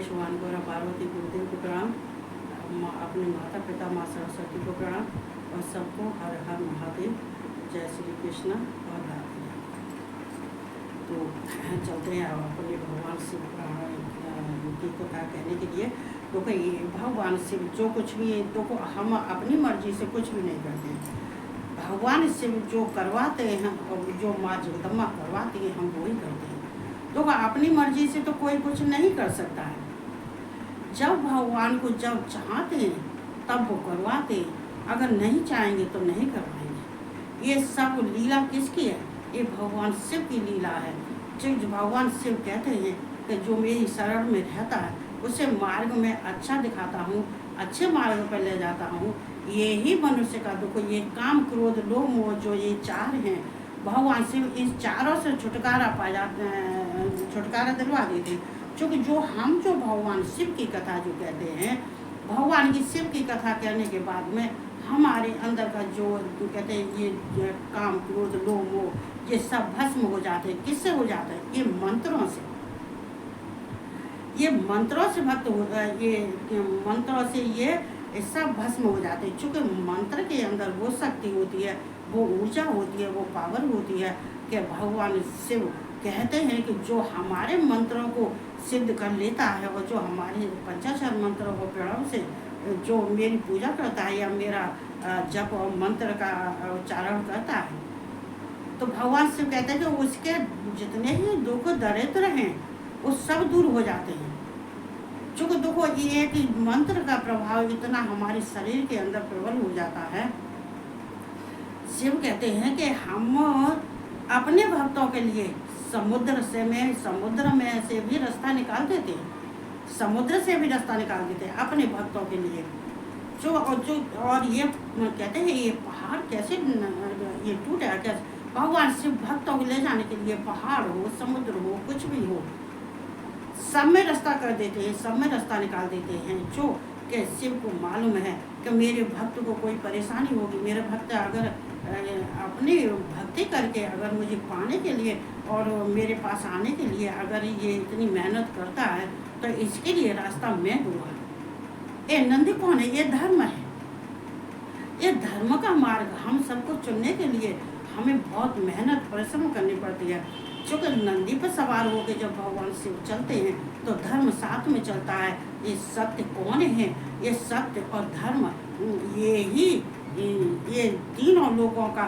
गणेश भगवान को, पार्वती गुरुदेव को प्रणाम, अपने माता पिता माँ सरस्वती को प्रणाम और सबको हर हर महादेव, जय श्री कृष्ण और राधे। तो चलते हैं अपने भगवान शिव की कथा कहने के लिए। तो कहीं भगवान शिव जो कुछ भी, तो हम अपनी मर्जी से कुछ भी नहीं करते हैं। भगवान शिव जो करवाते हैं और जो माँ जगदम्बा करवाती है हम वो ही करते हैं। तो अपनी मर्जी से तो कोई कुछ नहीं कर सकता है। जब भगवान को जब चाहते हैं तब वो करवाते हैं, अगर नहीं चाहेंगे तो नहीं करवाएंगे। ये सब लीला किसकी है? ये भगवान शिव की लीला है। जो भगवान शिव कहते हैं कि जो मेरी शरण में रहता है उसे मार्ग में अच्छा दिखाता हूँ, अच्छे मार्ग पर ले जाता हूँ। ये ही मनुष्य का दुख, ये काम क्रोध लोभ मोह जो ये चार हैं, भगवान शिव इस चारों से छुटकारा पा जाते हैं, छुटकारा दिलवा देते हैं। क्योंकि जो भगवान शिव की कथा जो कहते हैं, भगवान की शिव की कथा कहने के बाद में हमारे अंदर का जो कहते हैं ये काम क्रोध लोभ मोह ये सब भस्म हो जाते हैं। किससे हो जाता है? ये मंत्रों से। ये मंत्रों से भक्त होता है, ये मंत्रों से ये सब भस्म हो जाते हैं। चूँकि मंत्र के अंदर वो शक्ति होती है, वो ऊर्जा होती है, वो पावर होती है कि भगवान शिव कहते हैं कि जो हमारे मंत्रों को सिद्ध कर लेता है और जो हमारे पंचाक्षर मंत्रों को प्रणव से जो मेरी पूजा करता है या मेरा जप और मंत्र का उच्चारण करता है, तो भगवान शिव कहते हैं कि उसके जितने ही दुख दरिद्र हैं वो सब दूर हो जाते हैं। चूँकि देखो ये कि मंत्र का प्रभाव इतना हमारे शरीर के अंदर प्रबल हो जाता है। शिव कहते हैं कि हम अपने भक्तों के लिए समुद्र में से भी रास्ता निकाल देते हैं, समुद्र से भी रास्ता निकाल देते हैं अपने भक्तों के लिए। और ये कहते हैं ये पहाड़ कैसे ये टूटा, कैसे भगवान शिव भक्तों को ले जाने के लिए पहाड़ हो, समुद्र हो, कुछ भी हो, सब में रास्ता कर देते हैं, सब में रास्ता निकाल देते हैं। जो कि शिव को मालूम है कि मेरे भक्त को कोई परेशानी होगी, मेरे भक्त अगर अपनी भक्ति करके अगर मुझे पाने के लिए और मेरे पास आने के लिए अगर ये इतनी मेहनत करता है तो इसके लिए रास्ता मैं दूंगा। ये नंदी कौन है? ये धर्म है, ये धर्म का मार्ग हम सबको चुनने के लिए हमें बहुत मेहनत परिश्रम करनी पड़ती है। क्योंकि नंदी पर सवार होकर जब भगवान शिव चलते हैं तो धर्म साथ में चलता है। ये सत्य कौन है? ये सत्य और धर्म ये तीनों लोगों का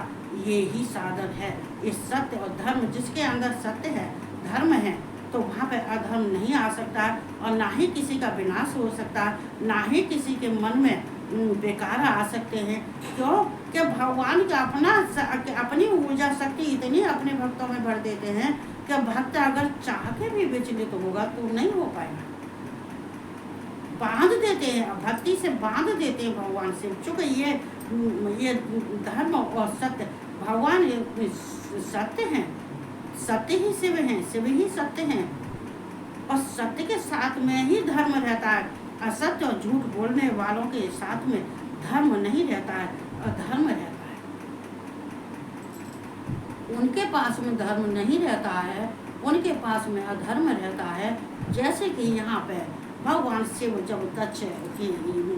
ये ही साधन है। ये सत्य और धर्म, जिसके अंदर सत्य है, धर्म है, तो वहाँ पे अधर्म नहीं आ सकता और ना ही किसी का विनाश हो सकता, ना ही किसी के मन में बेकार आ सकते हैं। क्यों? कि भगवान का अपनी ऊर्जा शक्ति इतनी अपने भक्तों में भर देते हैं कि भक्त अगर चाह के भी विचलित होगा तो नहीं हो पाएगा। बांध देते हैं, भक्ति से बांध देते हैं भगवान शिव। चूँकि ये धर्म और सत्य, भगवान सत्य हैं, सत्य ही शिव हैं, शिव ही सत्य हैं और सत्य के साथ में ही धर्म रहता है। असत्य और झूठ बोलने वालों के साथ में धर्म नहीं रहता है, अधर्म रहता है। उनके पास में धर्म नहीं रहता है, उनके पास में अधर्म रहता है। जैसे कि यहाँ पे भगवान शिव जब दक्ष की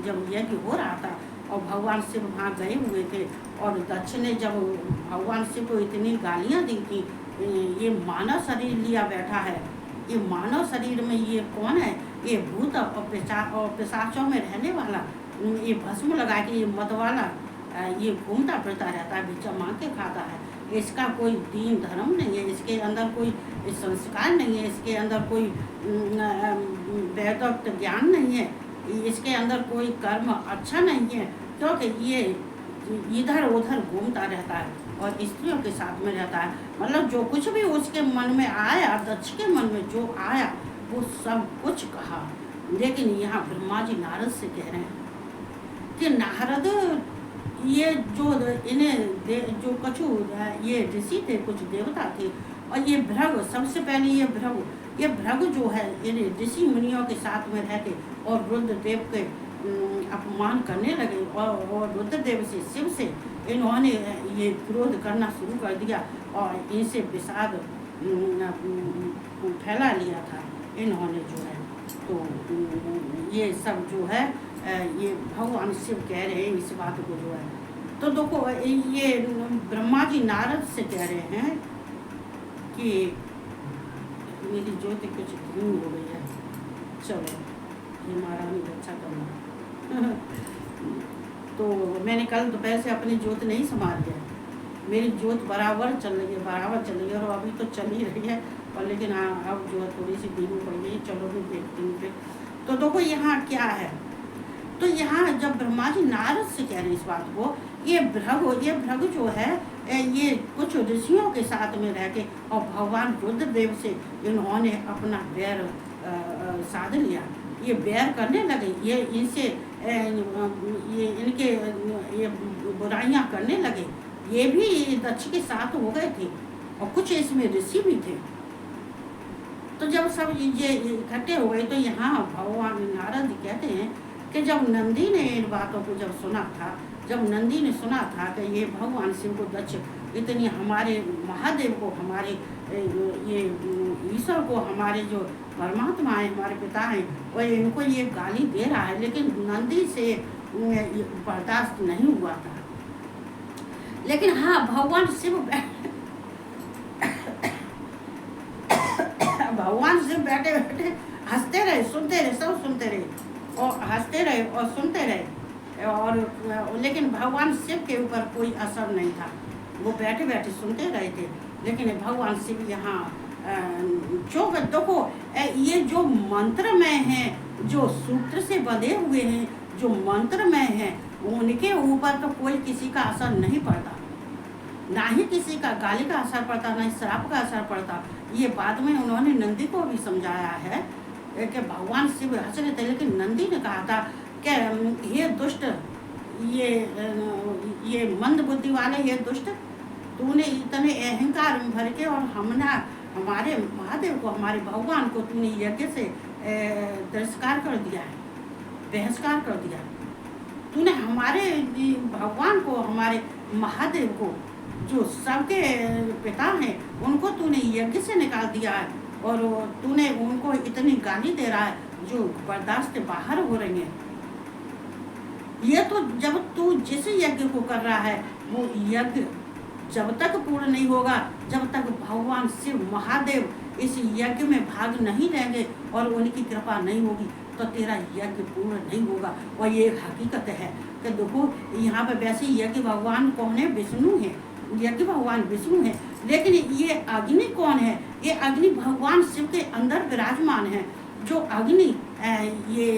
जब यज्ञ हो रहा था और भगवान शिव वहाँ गए हुए थे और दक्ष ने जब भगवान शिव को इतनी गालियाँ दी थी, ये मानव शरीर लिया बैठा है, ये मानव शरीर में ये कौन है? ये भूत और पिशाचों में रहने वाला, ये भस्म लगा के ये मत वाला ये घूमता फिरता रहता है, भिक्षा मांग के खाता है। इसका कोई दीन धर्म नहीं है, इसके अंदर कोई संस्कार नहीं है, इसके अंदर कोई वेदोक्त ज्ञान नहीं है, इसके अंदर कोई कर्म अच्छा नहीं है। क्योंकि ये इधर उधर घूमता रहता है और स्त्रियों के साथ में रहता है। मतलब जो कुछ भी उसके मन में आया, दक्ष के मन में जो आया वो सब कुछ कहा। लेकिन यहाँ ब्रह्मा जी नारद से कह रहे हैं कि नारद ये जो इन्हें जो कछु ये ऋषि थे, कुछ देवता थे और ये भृग, सबसे पहले ये भृग जो है इन ऋषि मुनियों के साथ में रह के और रुद्रदेव के अपमान करने लगे और रुद्रदेव से शिव से इन्होंने ये क्रोध करना शुरू कर दिया और इनसे विषाद फैला लिया था इन्होंने जो है। तो ये सब जो है ये भगवान शिव कह रहे हैं इस बात को जो है। तो देखो ये ब्रह्मा जी नारद से कह रहे हैं कि मेरी ज्योति कुछ धीमी हो गई है, चलो ये महारानी अच्छा करना। तो मैंने कल दोपहर से अपनी ज्योत नहीं संभाल लिया, मेरी ज्योत बराबर चल रही है और अभी तो चल ही रही है, और लेकिन हाँ अब जो है थोड़ी सी धीमी पड़ गई। चलो भी देखती हूँ। तो देखो यहाँ क्या है, तो यहाँ जब ब्रह्मा जी नारद से कह रहे हैं इस बात को, ये भृग जो है ये कुछ ऋषियों के साथ में रह के और भगवान रुद्रदेव से इन्होंने अपना बैर साध लिया। ये बैर करने लगे, ये इनसे ये इनके ये बुराइयां करने लगे। ये भी दक्ष के साथ हो गए थे और कुछ इसमें ऋषि भी थे। तो जब सब ये इकट्ठे हो गए तो यहाँ भगवान नारद कहते हैं कि जब नंदी ने इन बातों को जब सुना था, जब नंदी ने सुना था कि ये भगवान शिव को दक्ष इतनी हमारे महादेव को, हमारे ये ईश्वर को, हमारे जो परमात्मा है, हमारे पिता हैं, और इनको ये गाली दे रहा है, लेकिन नंदी से बर्दाश्त नहीं हुआ था। लेकिन हाँ भगवान शिव बैठे बैठे हंसते रहे, सुनते रहे, सब सुनते रहे और हंसते रहे और सुनते रहे, और लेकिन भगवान शिव के ऊपर कोई असर नहीं था। वो बैठे बैठे सुनते रहे थे। लेकिन भगवान शिव यहाँ जो देखो ये जो मंत्र में है, जो सूत्र से बंधे हुए हैं, जो मंत्र में है, उनके ऊपर तो कोई किसी का असर नहीं पड़ता, ना ही किसी का गाली का असर पड़ता, ना ही श्राप का असर पड़ता। ये बाद में उन्होंने नंदी को भी समझाया है कि भगवान शिव हंस रहे थे, लेकिन नंदी ने कहा था कि हे दुष्ट, ये मंद बुद्धि वाले, ये दुष्ट, तूने इतने अहंकार में भर के और हमारे महादेव को, हमारे भगवान को तूने यज्ञ से तिरस्कार कर दिया है, बहिष्कार कर दिया। तूने हमारे भगवान को, हमारे महादेव को, जो सबके पिता हैं, उनको तूने यज्ञ से निकाल दिया है, और तूने उनको इतनी गाली दे रहा है जो बर्दाश्त से बाहर हो रही है। ये तो जब तू जिस यज्ञ को कर रहा है वो यज्ञ जब तक पूर्ण नहीं होगा, जब तक भगवान शिव महादेव इस यज्ञ में भाग नहीं लेंगे और उनकी कृपा नहीं होगी, तो तेरा यज्ञ पूर्ण नहीं होगा। और ये हकीकत है कि देखो यहाँ पे वैसे यज्ञ भगवान कौन है? विष्णु है, यज्ञ भगवान विष्णु है। लेकिन ये अग्नि कौन है? ये अग्नि भगवान शिव के अंदर विराजमान है। जो अग्नि ये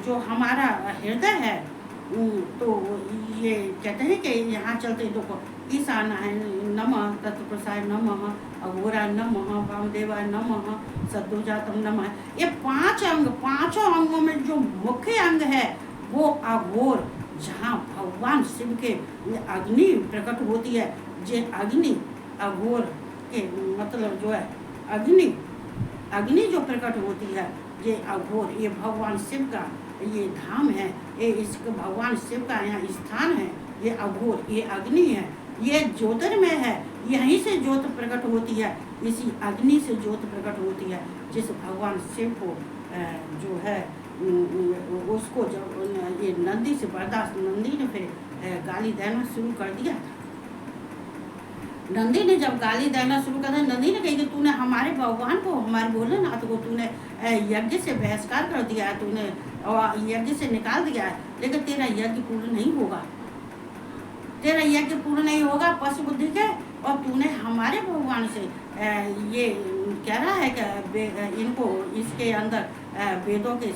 जो हमारा हृदय है, तो ये कहते हैं कि यहाँ चलते देखो, ईशानाय नमः, तत्पुरुषाय नमः, अघोराय नमः, वामदेवाय नमः, सद्योजातम नमः। ये 5 अंग, 5 अंगों में जो मुख्य अंग है वो अघोर, जहाँ भगवान शिव के अग्नि प्रकट होती है। जे अग्नि अघोर के मतलब जो है अग्नि जो प्रकट होती है, ये अघोर, ये भगवान शिव का ये धाम है, ये इसको भगवान शिव का यहाँ स्थान है। ये अघोर, ये अग्नि है, ये ज्योतिर्मय है, यहीं से ज्योत प्रकट होती है, इसी अग्नि से ज्योत प्रकट होती है। जिस भगवान शिव को जो है उसको जब ये नंदी से बर्दाश्त, नंदी ने फिर गाली देना शुरू कर दिया था। नंदी ने जब गाली देना शुरू कर दिया, नंदी ने कही कि तूने हमारे भगवान को, हमारे भोलेनाथ को तूने यज्ञ से बहिष्कार कर दिया है, तूने यज्ञ से निकाल दिया है, लेकिन तेरा यज्ञ पूर्ण नहीं होगा, तेरा यज्ञ पूर्ण नहीं होगा पशु बुद्धि के। और तूने हमारे भगवान से ये कह रहा है कि इनको इसके अंदर वेदों के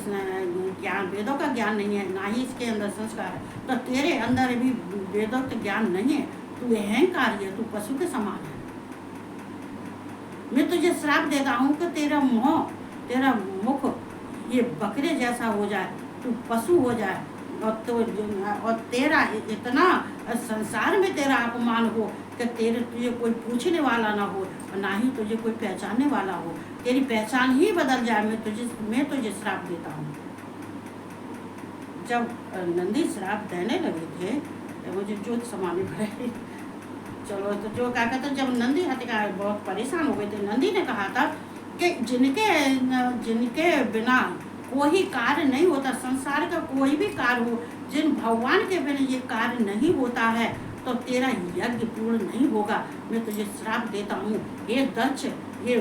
ज्ञान, वेदों का ज्ञान नहीं है, ना ही इसके अंदर संस्कार है, तो तेरे अंदर भी वेदों का ज्ञान नहीं है, तू अहंकारी है, तू पशु के समान है। मैं तुझे श्राप देता हूँ कि तेरा मुख ये बकरे जैसा हो जाए, तू पशु हो जाए, और तेरा इतना संसार में तेरा अपमान हो कि तुझे कोई पूछने वाला ना हो, और ना ही तुझे कोई पहचानने वाला हो, तेरी पहचान ही बदल जाए। मैं तुझे श्राप देता हूँ। जब नंदी श्राप देने लगे थे, मुझे ज्योत समाने पड़े। चलो, तो जो क्या कहते, जब नंदी हत्या बहुत परेशान हो गए थे, नंदी ने कहा था कि जिनके बिना कोई कार्य नहीं होता, संसार का कोई भी कार्य हो, जिन भगवान के बिना ये कार्य नहीं होता है तो तेरा यज्ञ पूर्ण नहीं होगा। मैं तुझे श्राप देता हूँ हे दक्ष, ये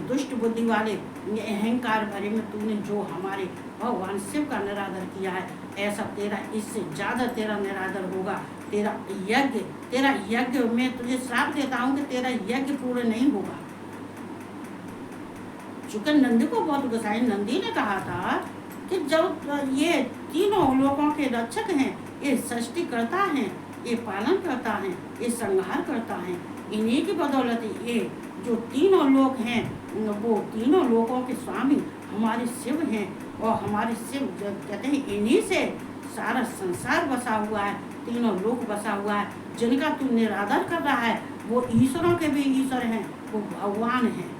दुष्ट बुद्धि वाले, ये अहंकार भरे में तूने जो हमारे भगवान शिव का निरादर किया है, ऐसा तेरा इससे ज़्यादा तेरा निरादर होगा। तेरा यज्ञ मैं तुझे श्राप देता हूँ कि तेरा यज्ञ पूर्ण नहीं होगा। चूंकि नंदी को बहुत गुस्सा है, नंदी ने कहा था कि जब ये तीनों लोगों के रक्षक हैं, ये सृष्टि करता है, ये पालन करता है, ये संहार करता है, इन्हीं की बदौलत ये जो तीनों लोग हैं वो तीनों लोगों के स्वामी हमारे शिव हैं। और हमारे शिव कहते हैं इन्हीं से सारा संसार बसा हुआ है, तीनों लोग बसा हुआ है। जिनका तू निरादर कर रहा है वो ईश्वरों के भी ईश्वर हैं, वो भगवान हैं,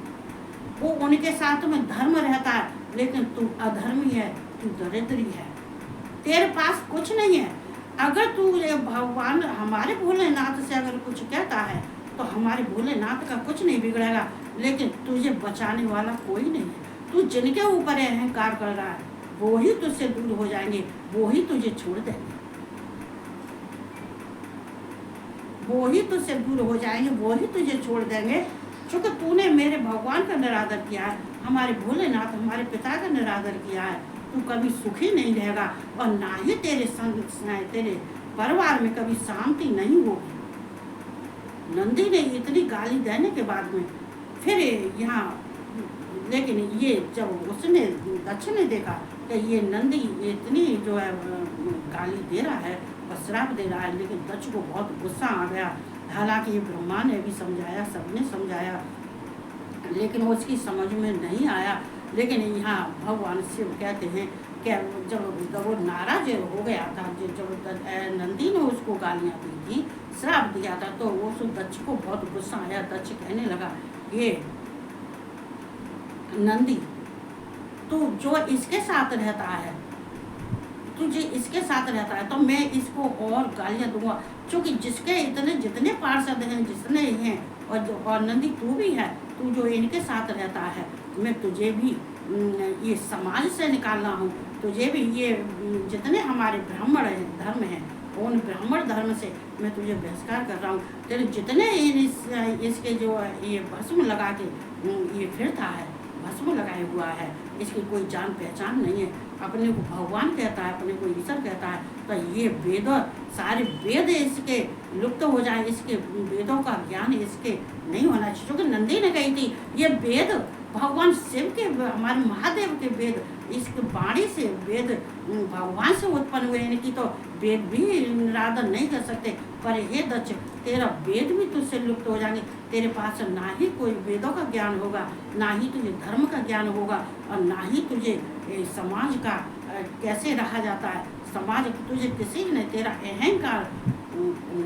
वो उनके साथ में धर्म रहता है। लेकिन तू अधर्मी है, तू दरिद्री है, तेरे पास कुछ नहीं है। अगर तू भगवान हमारे भोलेनाथ से अगर कुछ कहता है तो हमारे भोलेनाथ का कुछ नहीं बिगड़ेगा, लेकिन तुझे बचाने वाला कोई नहीं है। तू जिनके ऊपर अहंकार कर रहा है वो ही तुझसे दूर हो जाएंगे, वो ही तुझे छोड़ देंगे, वो ही तुझसे दूर हो जाएंगे, वो ही तुझे छोड़ देंगे। क्योंकि तूने मेरे भगवान का निरादर किया है, हमारे भोलेनाथ हमारे पिता का निरादर किया है, तू कभी सुखी नहीं रहेगा और ना ही तेरे परिवार में कभी शांति नहीं होगी। नंदी ने इतनी गाली देने के बाद में फिर यहाँ, लेकिन ये जब उसने दक्ष ने देखा कि ये नंदी इतनी जो है गाली दे रहा है और श्राप दे रहा है, लेकिन दक्ष को बहुत गुस्सा आ गया। हालांकि ब्रह्मा ने भी समझाया, सबने समझाया, लेकिन उसकी समझ में नहीं आया। लेकिन यहाँ भगवान शिव कहते हैं कि जब वो नाराज हो गया था, जब नंदी ने उसको गालियाँ दी थी, श्राप दिया था, तो उस दक्ष को बहुत गुस्सा आया। दक्ष कहने लगा, ये नंदी तू जो इसके साथ रहता है, तुझे इसके साथ रहता है तो मैं इसको और गालियाँ दूंगा, क्योंकि जिसके जितने पार्षद हैं, जितने हैं, और नंदी तू भी है, तू जो इनके साथ रहता है, मैं तुझे भी ये समाज से निकालना हूँ, तुझे भी ये जितने हमारे ब्राह्मण धर्म हैं उन ब्राह्मण धर्म से मैं तुझे बहिष्कार कर रहा हूँ। तेरे जितने इसके जो ये भस्म लगा के ये फिरता है, भस्म लगाए हुआ है, इसकी कोई जान पहचान नहीं है, अपने को भगवान कहता है, अपने को ईश्वर कहता है, तो ये वेद सारे वेद इसके लुप्त हो जाए, इसके वेदों का ज्ञान इसके नहीं होना चाहिए। क्योंकि नंदी ने कही थी ये वेद भगवान शिव के, हमारे महादेव के वेद, इसके वाणी से वेद भगवान से उत्पन्न हुए, इनकी तो वेद भी निरादर नहीं कर सकते। पर हे दक्ष, तेरा वेद भी तुझसे लुप्त हो जाएंगे, तेरे पास ना ही कोई वेदों का ज्ञान होगा, ना ही तुझे धर्म का ज्ञान होगा, और ना ही तुझे समाज का कैसे रहा जाता है, समाज तुझे किसी ने तेरा अहंकार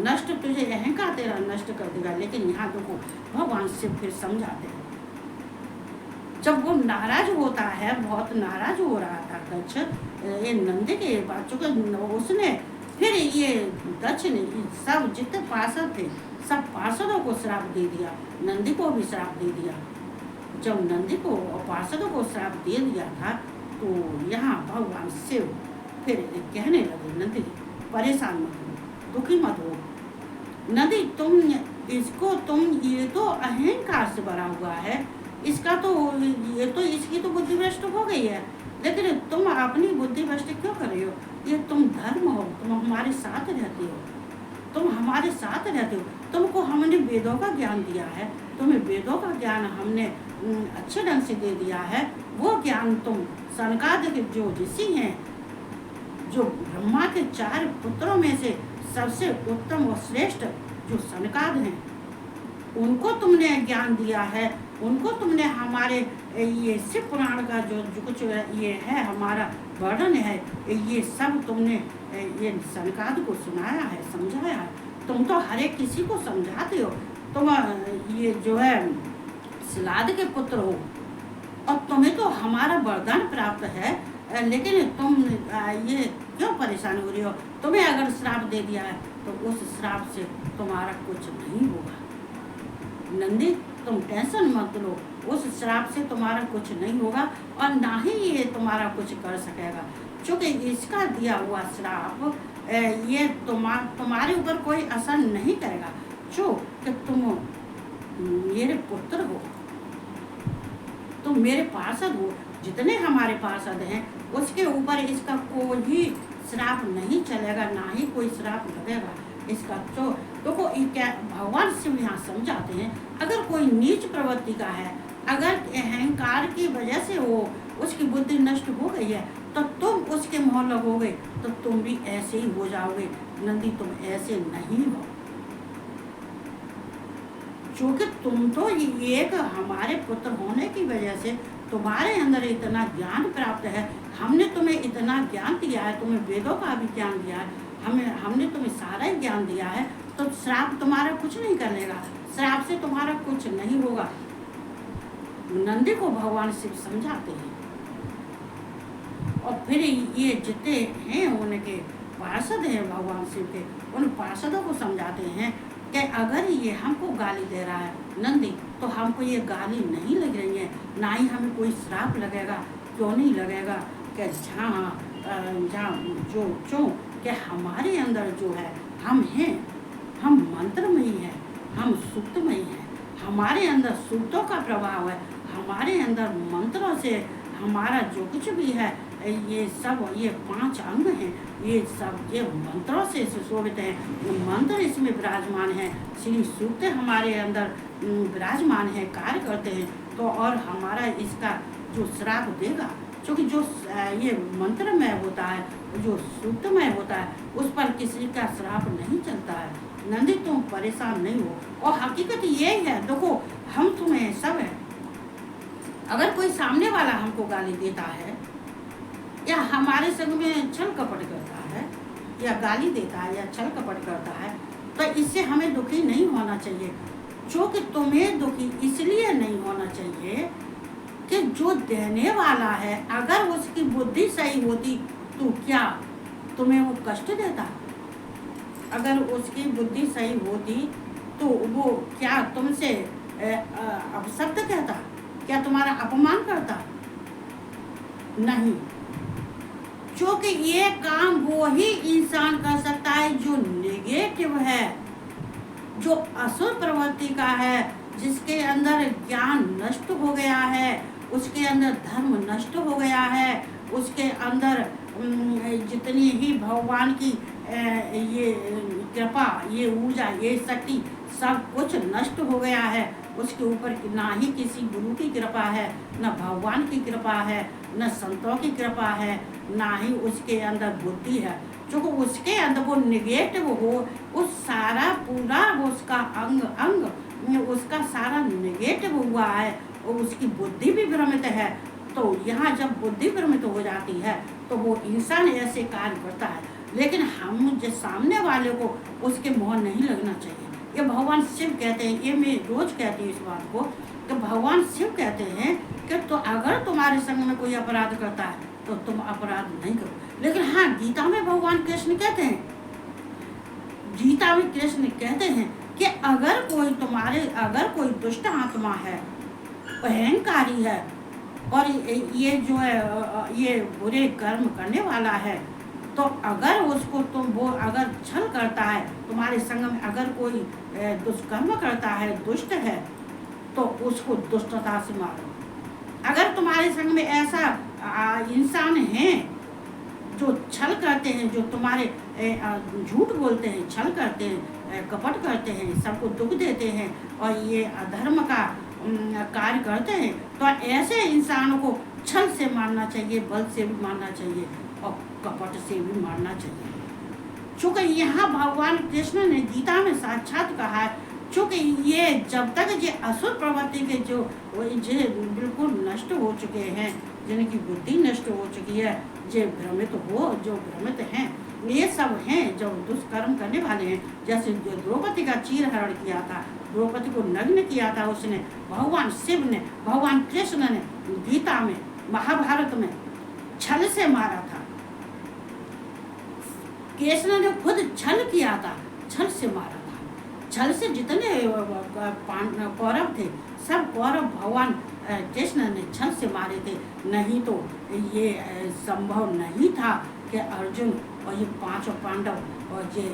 नष्ट, तुझे अहंकार तेरा नष्ट कर देगा। लेकिन यहाँ देखो भगवान शिव फिर समझाते हैं, जब वो नाराज होता है, बहुत नाराज हो रहा था दक्ष ये नंदी के बातों का, उसने फिर ये दक्ष ने सब जितने पार्षद थे सब पार्षदों को श्राप दे दिया, नंदी को भी श्राप दे दिया। जब नंदी को और पार्षदों को श्राप दे दिया था तो यहाँ भगवान शिव फिर कहने लगे, नंदी परेशान मत हो, दुखी मत हो, नंदी तुम ये तो अहंकार से भरा हुआ है, इसका तो ये तो इसकी तो बुद्धि भ्रष्ट हो गई है, लेकिन तुम अपनी बुद्धि भ्रष्ट क्यों कर रहे हो? ये तुम धर्म हो, तुम हमारे साथ रहते हो, तुम हमारे साथ रहते हो, तुमको हमने वेदों का ज्ञान दिया है, तुम्हें वेदों का ज्ञान हमने अच्छे ढंग से दे दिया है। वो ज्ञान तुम सनकादिक जो ऋषि हैं, जो ब्रह्मा के 4 पुत्रों में से सबसे उत्तम और श्रेष्ठ जो सनकाद हैं, उनको तुमने ज्ञान दिया है, उनको तुमने हमारे ये शिव पुराण का जो कुछ ये है हमारा वर्णन है, ये सब तुमने ये सनकाद को सुनाया है, समझाया है। तुम तो हर एक किसी को समझाते हो, तुम ये जो है सिलाद के पुत्र हो और तुम्हें तो हमारा वरदान प्राप्त है, लेकिन तुम ये क्यों परेशान हो रही हो? तुम्हें अगर श्राप दे दिया है तो उस श्राप से तुम्हारा कुछ नहीं होगा। नंदी तुम टेंशन मत लो, उस श्राप से तुम्हारा कुछ नहीं होगा और ना ही ये तुम्हारा कुछ कर सकेगा, क्योंकि इसका दिया हुआ श्राप ये तुम्हारे ऊपर कोई असर नहीं करेगा, जो कि तुम मेरे पुत्र हो, तुम मेरे पार्षद हो। जितने हमारे पार्षद हैं उसके ऊपर इसका कोई श्राप नहीं चलेगा, ना ही कोई श्राप लगेगा इसका। तो देखो क्या भगवान शिव यहाँ समझाते हैं, अगर कोई नीच प्रवृत्ति का है, अगर अहंकार की वजह से वो उसकी बुद्धि नष्ट हो गई है, तो तुम उसके मोह लगोगे तो तुम भी ऐसे ही हो जाओगे। नंदी तुम ऐसे नहीं हो, क्योंकि तुम तो एक हमारे पुत्र होने की वजह से तुम्हारे अंदर इतना ज्ञान प्राप्त है, हमने तुम्हें इतना ज्ञान दिया है, तुम्हें वेदों का भी ज्ञान दिया है, हमने तुम्हें सारा ही ज्ञान दिया है, तो श्राप तुम्हारा कुछ नहीं करेगा, श्राप से तुम्हारा कुछ नहीं होगा। नंदी को भगवान शिव समझाते हैं और फिर ये जितने हैं उनके पार्षद हैं भगवान शिव के, उन पार्षदों को समझाते हैं कि अगर ये हमको गाली दे रहा है नंदी, तो हमको ये गाली नहीं लग रही है, ना ही हमें कोई श्राप लगेगा। क्यों नहीं लगेगा? कि जहाँ जो कि हमारे अंदर जो है हम हैं, हम मंत्रमयी हैं, हम सुक्तमयी हैं, हमारे अंदर सूक्तों का प्रभाव है, हमारे अंदर मंत्रों से हमारा जो कुछ भी है ये सब, ये 5 अंग हैं, ये सब ये मंत्रों से सुशोभित हैं, मंत्र इसमें विराजमान है, श्री सूक्त हमारे अंदर विराजमान है, कार्य करते हैं। तो और हमारा इसका जो श्राप देगा, क्योंकि जो ये मंत्रमय होता है, जो सूक्तमय होता है, उस पर किसी का श्राप नहीं चलता है। नंदी तुम परेशान नहीं हो, और हकीकत ये है, देखो हम तुम्हें सब है, अगर कोई सामने वाला हमको गाली देता है या हमारे संग में छल कपट करता है या गाली देता है या छल कपट करता है, तो इससे हमें दुखी नहीं होना चाहिए। क्योंकि तुम्हें दुखी इसलिए नहीं होना चाहिए कि जो देने वाला है, अगर उसकी बुद्धि सही होती तो क्या तुम्हें वो कष्ट देता? अगर उसकी बुद्धि सही होती तो वो क्या तुमसे अपशब्द कहता? क्या तुम्हारा अपमान करता? नहीं, क्योंकि ये काम वो ही इंसान कर सकता है जो नेगेटिव है, जो असुर प्रवृत्ति का है, जिसके अंदर ज्ञान नष्ट हो गया है, उसके अंदर धर्म नष्ट हो गया है, उसके अंदर जितनी ही भगवान की ये कृपा, ये ऊर्जा, ये शक्ति सब कुछ नष्ट हो गया है। उसके ऊपर ना ही किसी गुरु की कृपा है, न भगवान की कृपा है, न संतों की कृपा है, ना ही उसके अंदर बुद्धि है। जो उसके अंदर वो निगेटिव हो, उस सारा पूरा उसका अंग उसका सारा निगेटिव हुआ है और उसकी बुद्धि भी भ्रमित है। तो यहाँ जब बुद्धि भ्रमित हो जाती है तो वो इंसान ऐसे कार्य करता है, लेकिन हम जो सामने वाले को उसके मोह नहीं लगना चाहिए। ये भगवान शिव कहते हैं, ये मैं रोज कहती हूँ इस बात को, कि भगवान शिव कहते हैं कि तो अगर तुम्हारे संग में कोई अपराध करता है तो तुम अपराध नहीं करो। लेकिन हाँ, गीता में भगवान कृष्ण कहते हैं, गीता में कृष्ण कहते हैं कि अगर कोई दुष्ट आत्मा है, अहंकारी है और ये जो है ये बुरे कर्म करने वाला है, तो अगर उसको वो अगर छल करता है तुम्हारे संग में, अगर कोई दुष्कर्म करता है, दुष्ट है, तो उसको दुष्टता से मारो। अगर तुम्हारे संग में ऐसा इंसान हैं जो छल करते हैं, जो तुम्हारे झूठ बोलते हैं, छल करते हैं, कपट करते हैं, सबको दुख देते हैं और ये अधर्म का कार्य करते हैं, तो ऐसे इंसानों को छल से मारना चाहिए, बल से भी मारना चाहिए और कपट से भी मारना चाहिए। चूँकि यहाँ भगवान कृष्ण ने गीता में साक्षात कहा है, चूँकि ये जब तक ये असुर प्रवृत्ति के जो बिल्कुल नष्ट हो चुके हैं, जिनकी बुद्धि नष्ट हो चुकी है, जो भ्रमित हैं, ये सब हैं जो दुष्कर्म करने वाले हैं। जैसे जो द्रौपदी का चीरहरण किया था, द्रौपदी को नग्न किया था, उसने भगवान शिव ने, भगवान कृष्ण ने गीता में, महाभारत में छल से मारा था। कृष्ण ने खुद छल किया था, छल से मारा था। छल से जितने कौरव थे, सब कौरव भगवान कृष्ण ने छल से मारे थे, नहीं तो ये संभव नहीं था कि अर्जुन और ये पांचों पांडव और ये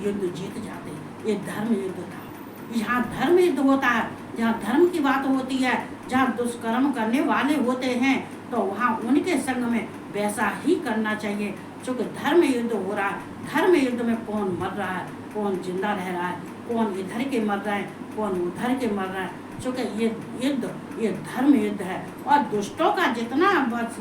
युद्ध जीत जाते। ये धर्म युद्ध था। यहाँ धर्म युद्ध होता है, जहाँ धर्म की बात होती है, जहाँ दुष्कर्म करने वाले होते हैं, तो वहाँ उनके संग में वैसा ही करना चाहिए। चूँकि धर्म युद्ध हो रहा है, धर्म युद्ध में कौन मर रहा है, कौन जिंदा रह रहा है, कौन इधर के मर रहा है, कौन उधर के मर रहा है। चूँकि ये युद्ध ये धर्म युद्ध है। और दुष्टों का जितना,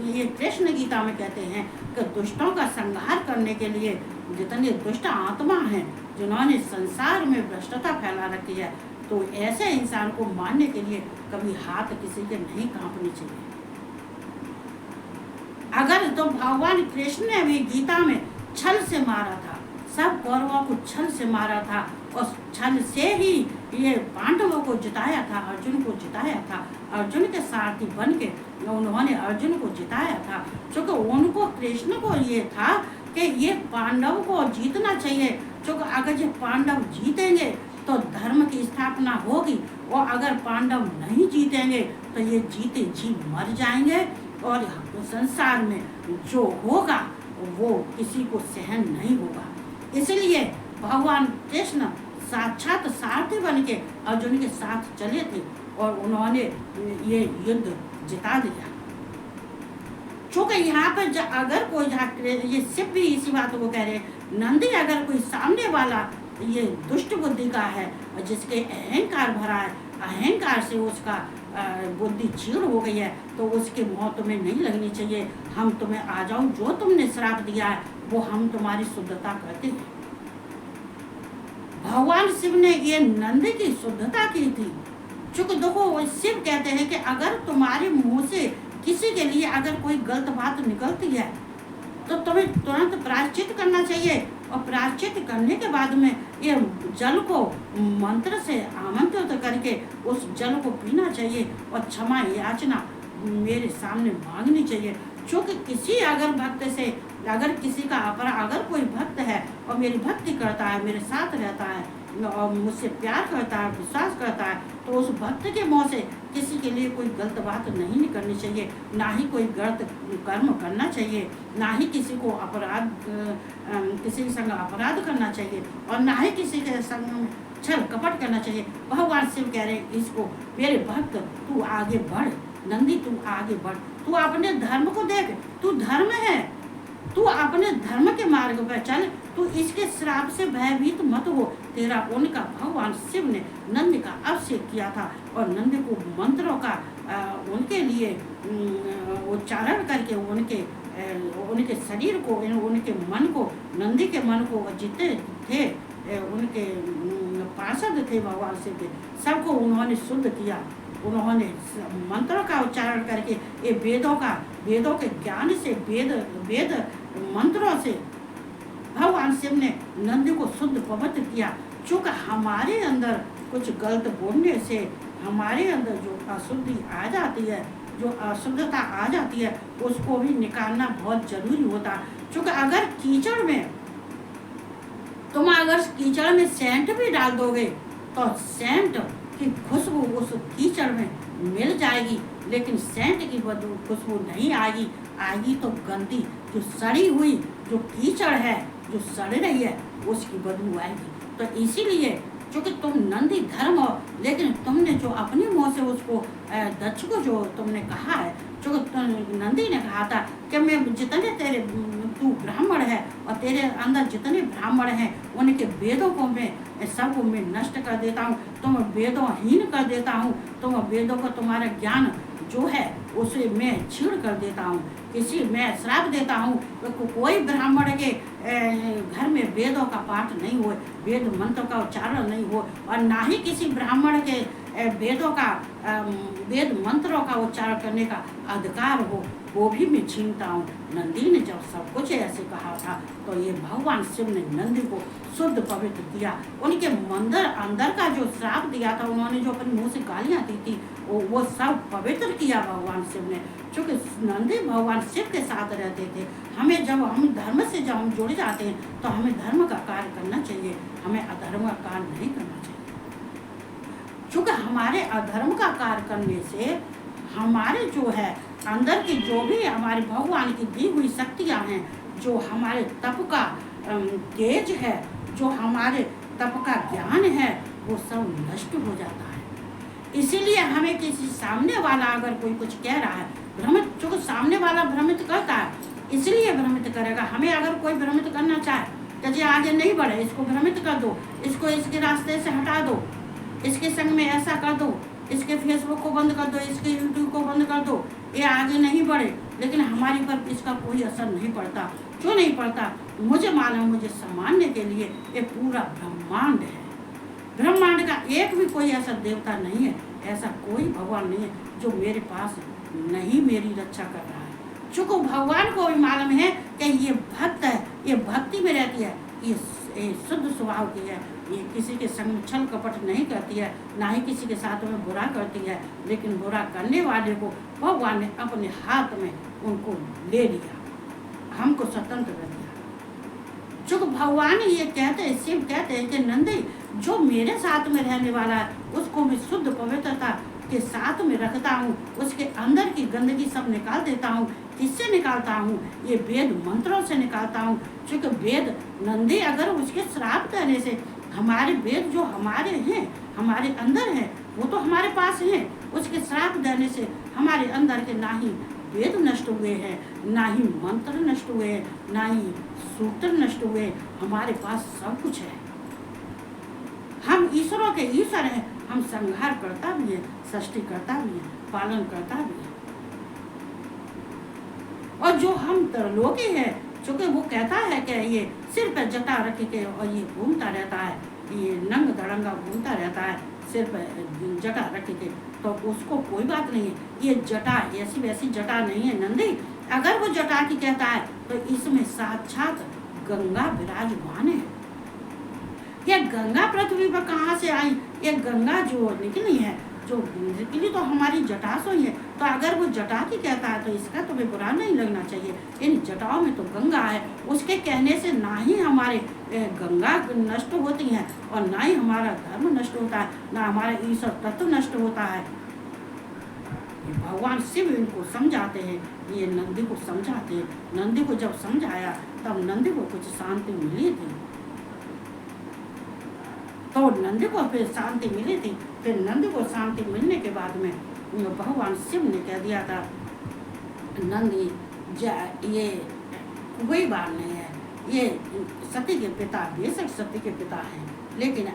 ये कृष्ण गीता में कहते हैं कि दुष्टों का संहार करने के लिए जितने दुष्ट आत्मा हैं, जिन्होंने संसार में भ्रष्टता फैला रखी है, तो ऐसे इंसान को मारने के लिए कभी हाथ किसी के नहीं कांपने चाहिए। अगर तो भगवान कृष्ण ने भी गीता में छल से मारा था, सब कौरवों को छल से मारा था, और छल से ही ये पांडवों को जिताया था, अर्जुन को जिताया था। अर्जुन के सारथी बन के उन्होंने अर्जुन को जिताया था, क्योंकि उनको कृष्ण को ये था कि ये पांडव को जीतना चाहिए, क्योंकि अगर ये पांडव जीतेंगे तो धर्म की स्थापना होगी, और अगर पांडव नहीं जीतेंगे तो ये जीते जी मर जाएंगे, और संसार में जो होगा वो किसी को सहन नहीं होगा। इसलिए भगवान कृष्ण साक्षात सारथी बन के अर्जुन के साथ चले थे, और उन्होंने ये युद्ध जिता दिया। चूँकि यहाँ पर अगर कोई, ये शिव भी इसी बात को कह रहे हैं, नंदी अगर कोई सामने वाला ये दुष्ट बुद्धि का है, जिसके अहंकार भरा है, अहंकार से उसका बुद्धि क्षीण हो गई है, तो उसके मुँह तुम्हें नहीं लगनी चाहिए। हम तुम्हें आ जाओ, जो तुमने श्राप दिया है वो हम तुम्हारी शुद्धता करते हैं। भगवान शिव ने ये नंदी की शुद्धता की थी। चूँकि देखो, शिव कहते हैं कि अगर तुम्हारे मुंह से किसी के लिए अगर कोई गलत बात निकलती है तो तुम्हें तुरंत प्रायश्चित करना चाहिए, और प्रायश्चित करने के बाद में ये जल को मंत्र से आमंत्रित करके उस जल को पीना चाहिए, और क्षमा याचना मेरे सामने मांगनी चाहिए। क्योंकि किसी अगर भक्त से, अगर किसी का अपराध, अगर कोई भक्त है और मेरी भक्ति करता है, मेरे साथ रहता है और मुझसे प्यार करता है, विश्वास करता है, तो उस भक्त के मुँह से किसी के लिए कोई गलत बात नहीं निकलनी चाहिए, ना ही कोई गलत कर्म करना चाहिए, ना ही किसी को अपराध, किसी के संग अपराध करना चाहिए, और ना ही किसी के संग छल कपट करना चाहिए। भगवान शिव कह रहे हैं इसको, मेरे भक्त तू आगे बढ़, नंदी तू आगे बढ़, तू अपने धर्म को देख, तू धर्म है, तू अपने धर्म के मार्ग पर चल, तू इसके श्राप से भयभीत मत हो। तेरा उनका भगवान शिव ने नंद का अभिषेक किया था, और नंद को मंत्रों का उनके लिए उच्चारण करके उनके शरीर को, उनके मन को, नंदी के मन को जितने थे उनके पार्षद थे भगवान शिव के, सबको उन्होंने शुद्ध किया। उन्होंने मंत्रों का उच्चारण करके ये वेदों के ज्ञान से, वेद मंत्रों से भगवान शिव ने नंदी को शुद्ध पवित्र किया। चूँकि हमारे अंदर कुछ गलत बोलने से हमारे अंदर जो अशुद्धि आ जाती है, जो अशुद्धता आ जाती है, उसको भी निकालना बहुत जरूरी होता है। चूँकि अगर कीचड़ में तुम अगर कीचड़ में सेंट भी डाल दोगे तो सेंट की खुशबू उस कीचड़ में मिल जाएगी, लेकिन सेंट की खुशबू नहीं आएगी तो गंदी, जो सड़ी हुई जो कीचड़ है, जो सड़ रही है, उसकी बदबू आएगी। तो इसीलिए चूँकि तुम नंदी धर्म हो, लेकिन तुमने जो अपने मुँह से उसको दक्ष को जो तुमने कहा है, चूँकि नंदी ने कहा था कि मैं जितने तेरे, तू ब्राह्मण है और तेरे अंदर जितने ब्राह्मण हैं उनके वेदों को मैं सबको मैं नष्ट कर देता हूँ, तुम वेदोहीन कर देता हूँ, तुम वेदों को, तुम्हारा ज्ञान जो है उसे मैं छीण कर देता हूँ, मैं श्राप देता हूँ तो कोई ब्राह्मण के घर में वेदों का पाठ नहीं हो, वेद मंत्र का उच्चारण नहीं हो, और ना ही किसी ब्राह्मण के वेद मंत्रों का उच्चारण करने का अधिकार हो, वो भी मैं छीनता हूँ। नंदी ने जब सब कुछ ऐसे कहा था तो ये भगवान शिव ने नंदी को शुद्ध पवित्र किया। उनके अंदर का जो श्राप दिया था, उन्होंने जो अपने मुंह से गालियाँ दी थी, वो सब पवित्र किया भगवान शिव ने। चूँकि नंदी भगवान शिव के साथ रहते थे, हमें जब हम धर्म से जब हम जुड़ जाते हैं तो हमें धर्म का कार्य करना चाहिए, हमें अधर्म का कार्य नहीं करना चाहिए। चूँकि हमारे अधर्म का कार्य करने से हमारे जो है अंदर की जो भी हमारे भगवान की दी हुई शक्तियाँ हैं, जो हमारे तप का तेज है, जो हमारे तप का ज्ञान है, वो सब नष्ट हो जाता है। इसीलिए हमें किसी सामने वाला अगर कोई कुछ कह रहा है, भ्रमित, जो सामने वाला भ्रमित करता है इसलिए भ्रमित करेगा। हमें अगर कोई भ्रमित करना चाहे तो जी आगे नहीं बढ़े, इसको भ्रमित कर दो, इसको इसके रास्ते से हटा दो, इसके संग में ऐसा कर दो, इसके फेसबुक को बंद कर दो, इसके यूट्यूब को बंद कर दो, ये आगे नहीं बढ़े। लेकिन हमारी पर इसका कोई असर नहीं पड़ता। क्यों नहीं पड़ता? मुझे मालूम, मुझे सम्मानने के लिए ये पूरा ब्रह्मांड है। ब्रह्मांड का एक भी कोई ऐसा देवता नहीं है, ऐसा कोई भगवान नहीं है जो मेरे पास नहीं मेरी रक्षा कर रहा है। चूँकि भगवान को भी मालूम है कि ये भक्त है, ये भक्ति में रहती है, ये शुद्ध स्वभाव की है, ये किसी के संग में छल कपट नहीं करती है, ना ही किसी के साथ में बुरा करती है। लेकिन बुरा करने वाले को भगवान ने अपने हाथ में उनको ले लिया, हमको स्वतंत्र कर दिया। जो भगवान ये कहते हैं, शिव कहते हैं कि नंदी जो मेरे साथ में रहने वाला है उसको मैं शुद्ध पवित्रता के साथ में रखता हूँ, उसके अंदर की गंदगी सब निकाल देता हूँ। किससे निकालता हूँ? ये वेद मंत्रों से निकालता हूँ। क्योंकि वेद नंदी अगर उसके श्राप देने से हमारे वेद जो हमारे हैं, हमारे अंदर हैं, वो तो हमारे पास हैं, उसके श्राप देने से हमारे अंदर के ना ही वेद नष्ट हुए हैं, ना ही मंत्र नष्ट हुए हैं, ना ही सूत्र नष्ट हुए, हमारे पास सब कुछ है। हम ईश्वरों के ईश्वर हैं, हम संहार करता भी है, सृष्टि करता भी है, पालन करता भी है। और जो हम त्रिलोकी है, चूँकि वो कहता है कि ये सिर पर जटा रख के और ये घूमता रहता है, ये नंग धड़ंगा घूमता रहता है सिर पर जटा रख के, तो उसको कोई बात नहीं है। ये जटा ऐसी वैसी जटा नहीं है नंदी। अगर वो जटा की कहता है तो इसमें साक्षात गंगा विराजमान है। ये गंगा पृथ्वी पर कहाँ से आई? ये गंगा जो निकली है, जो निकली तो हमारी जटा से ही है। तो अगर वो जटा की कहता है तो इसका तुम्हें बुरा नहीं लगना चाहिए। इन जटाओं में तो गंगा है, उसके कहने से ना ही हमारे गंगा नष्ट होती है और ना ही हमारा धर्म नष्ट होता है, ना हमारा ईश्वर तत्व नष्ट होता है। भगवान शिव इनको समझाते हैं, ये नंदी को समझाते हैं। नंदी को जब समझाया तब नंदी को कुछ शांति मिली थी, तो नंदी को फिर शांति मिली थी। फिर नंदी को शांति मिलने के बाद में भगवान शिव ने कह दिया था, नंदी ये कोई बात नहीं है, ये सती के पिता बेशक सती के पिता हैं, लेकिन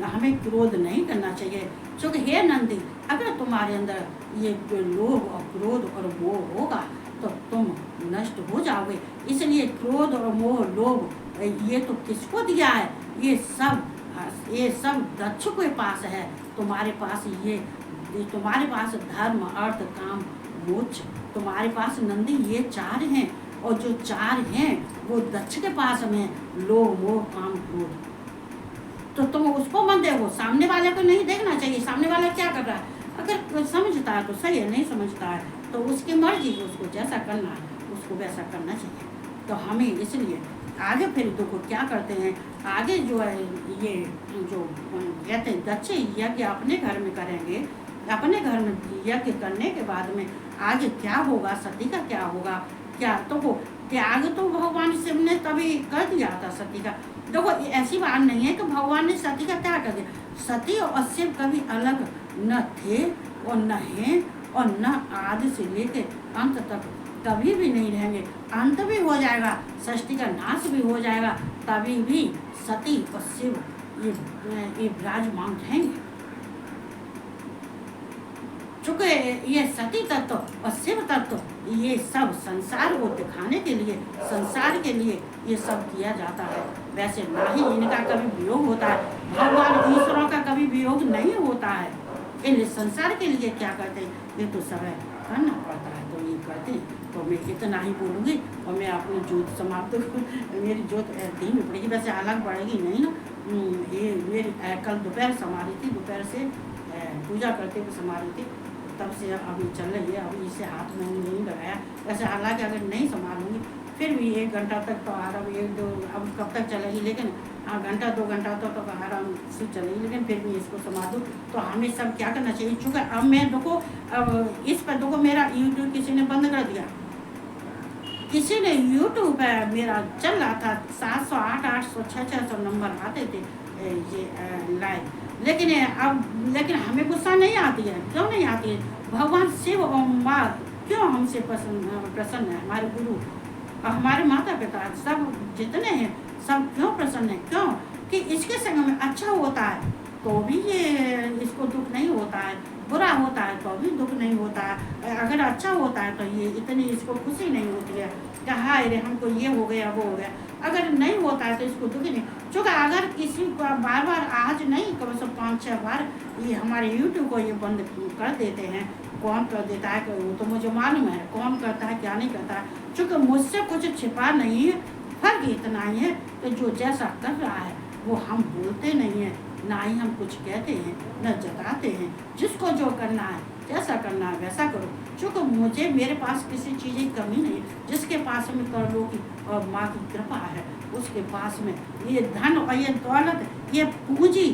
हमें क्रोध नहीं करना चाहिए। क्योंकि हे नंदी, अगर तुम्हारे अंदर ये लोभ और क्रोध और मोह होगा तो तुम नष्ट हो जाओगे। इसलिए क्रोध और मोह लोभ ये तो किसको दिया है? ये सब दक्ष के पास है। तुम्हारे पास तुम्हारे पास धर्म अर्थ काम मोक्ष, तुम्हारे पास नंदी ये चार हैं, और जो चार हैं वो दक्ष के पास में लोभ मोह काम क्रोध। तो तुम उसको मत देखो, सामने वाले को नहीं देखना चाहिए सामने वाला क्या कर रहा है। अगर समझता है तो सही है, नहीं समझता है तो उसकी मर्जी, उसको जैसा करना है उसको वैसा करना चाहिए। तो हमें इसलिए आगे फिर देखो क्या करते हैं। आगे जो है ये जो कहते हैं दक्ष यज्ञ अपने घर में करेंगे, अपने घर में यज्ञ करने के बाद में आगे क्या होगा, सती का क्या होगा, क्या तो वो त्याग तो भगवान शिव ने तभी कर दिया था सती का। देखो ऐसी बात नहीं है कि भगवान ने सती का त्याग कर दिया। सती और शिव कभी अलग न थे और न हैं और न आदि से लेकर अंत तक कभी भी नहीं रहेंगे। अंत भी हो जाएगा, सृष्टि का नाश भी हो जाएगा, तभी भी सती और शिव ये विराजमान रहेंगे। चूँकि ये सती तत्व और शिव तत्व ये सब संसार को दिखाने के लिए, संसार के लिए ये सब किया जाता है। वैसे ना ही इनका कभी वियोग होता है, भगवान ईश्वरों का कभी वियोग नहीं होता है। इन संसार के लिए क्या करते हैं, ये तो सब करना पड़ता है, तो ये करते हैं। तो मैं इतना ही बोलूँगी और मैं अपनी जोत समाप्त मेरी जोत दिन में पड़ेगी, वैसे अलग बढ़ेगी नहीं ना। ये मेरी कल दोपहर समा रही थी, दोपहर से पूजा करते हुए समा रही थी, तब से अभी चल रही है। अभी इसे हाथ में नहीं लगाया, वैसे हालांकि अगर नहीं संभालूंगी फिर भी 1 घंटा तक तो आराम, 1-2 अब कब तक चलेगी, लेकिन हाँ घंटा 2 घंटा तो आराम से चलेगी, लेकिन फिर भी इसको संभाल दूँ। तो हमें सब क्या करना चाहिए, चूँकि अब मैं देखो, अब इस पर देखो मेरा यूट्यूब किसी ने बंद कर दिया, किसी ने यूट्यूब पे मेरा चल रहा था 700 800 600 नंबर आते थे ये लाइव, लेकिन हमें गुस्सा नहीं आती है, क्यों नहीं आती है, भगवान शिव और माँ क्यों हमसे प्रसन्न है, हमारे गुरु और हमारे माता पिता सब जितने हैं सब क्यों प्रसन्न है, क्यों कि इसके संग में अच्छा होता है तो भी ये इसको दुख नहीं होता है, बुरा होता है तो भी दुख नहीं होता है, अगर अच्छा होता है तो ये इतनी इसको खुशी नहीं होती है कि हाय रे हमको ये हो गया वो हो गया, अगर नहीं होता है तो इसको दुख नहीं। चूँकि अगर किसी को बार बार आज नहीं कम से 5-6 बार ये हमारे यूट्यूब को ये बंद कर देते हैं, कौन कर देता है वो तो मुझे मालूम है, कौन करता है क्या नहीं करता है, चूँकि मुझसे कुछ छिपा नहीं है, फर्क इतना ही है कि जो जैसा कर रहा है वो हम बोलते नहीं हैं, ना ही हम कुछ कहते हैं न जताते हैं, जिसको जो करना है जैसा करना है वैसा करो, चूँकि मुझे मेरे पास किसी चीज़ की कमी नहीं, जिसके पास में करोड़ों की और माँ की कृपा है उसके पास में ये धन और ये दौलत ये पूंजी,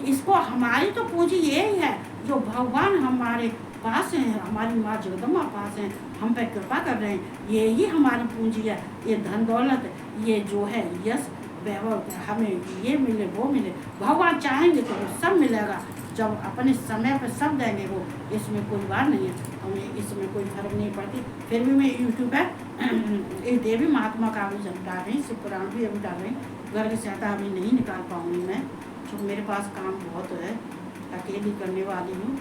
इसको हमारी तो पूंजी यही है जो भगवान हमारे पास हैं, हमारी माँ जगदम्बा पास हैं, हम पे कृपा कर रहे हैं, ये ही हमारी पूंजी है, ये धन दौलत ये जो है यश वैभव, हमें ये मिले वो मिले, भगवान चाहेंगे तो वो सब मिलेगा, जब अपने समय पर सब देंगे वो, इसमें कोई बात नहीं है, हमें इसमें कोई फर्क नहीं पड़ती। फिर भी मैं यूट्यूब पर एक देवी महात्मा का भी डाल रही, शिव पुराण भी अभी डाल रही, घर की सहायता अभी नहीं निकाल पाऊँगी मैं, क्योंकि मेरे पास काम बहुत है, अकेली करने वाली हूँ,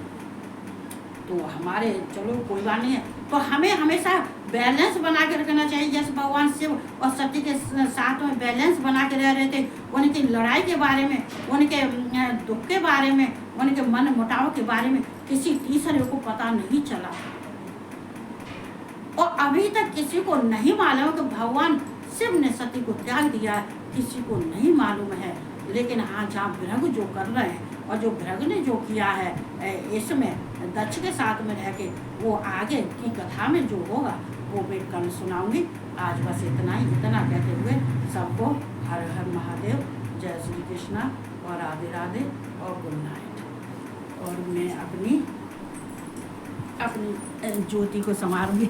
तो हमारे चलो कोई बात नहीं है, तो हमें हमेशा बैलेंस बना के रखना चाहिए, जैसे भगवान शिव और सती के साथ में बैलेंस बना के रह रहे थे, उनकी लड़ाई के बारे में, उनके दुख के बारे में, उनके मन मुटाव के बारे में किसी तीसरे को पता नहीं चला, और अभी तक किसी को नहीं मालूम कि भगवान शिव ने सती को त्याग दिया, किसी को नहीं मालूम है, लेकिन हाँ जहाँ भृग जो कर रहे हैं और जो भृग ने जो किया है इसमें दक्ष के साथ में रह के, वो आगे की कथा में जो होगा वो मैं कल सुनाऊंगी। आज बस इतना ही, इतना कहते हुए सबको हर हर महादेव, जय श्री कृष्णा और राधे राधे और गुड नाइट। और मैं अपनी ज्योति को संवारूंगी।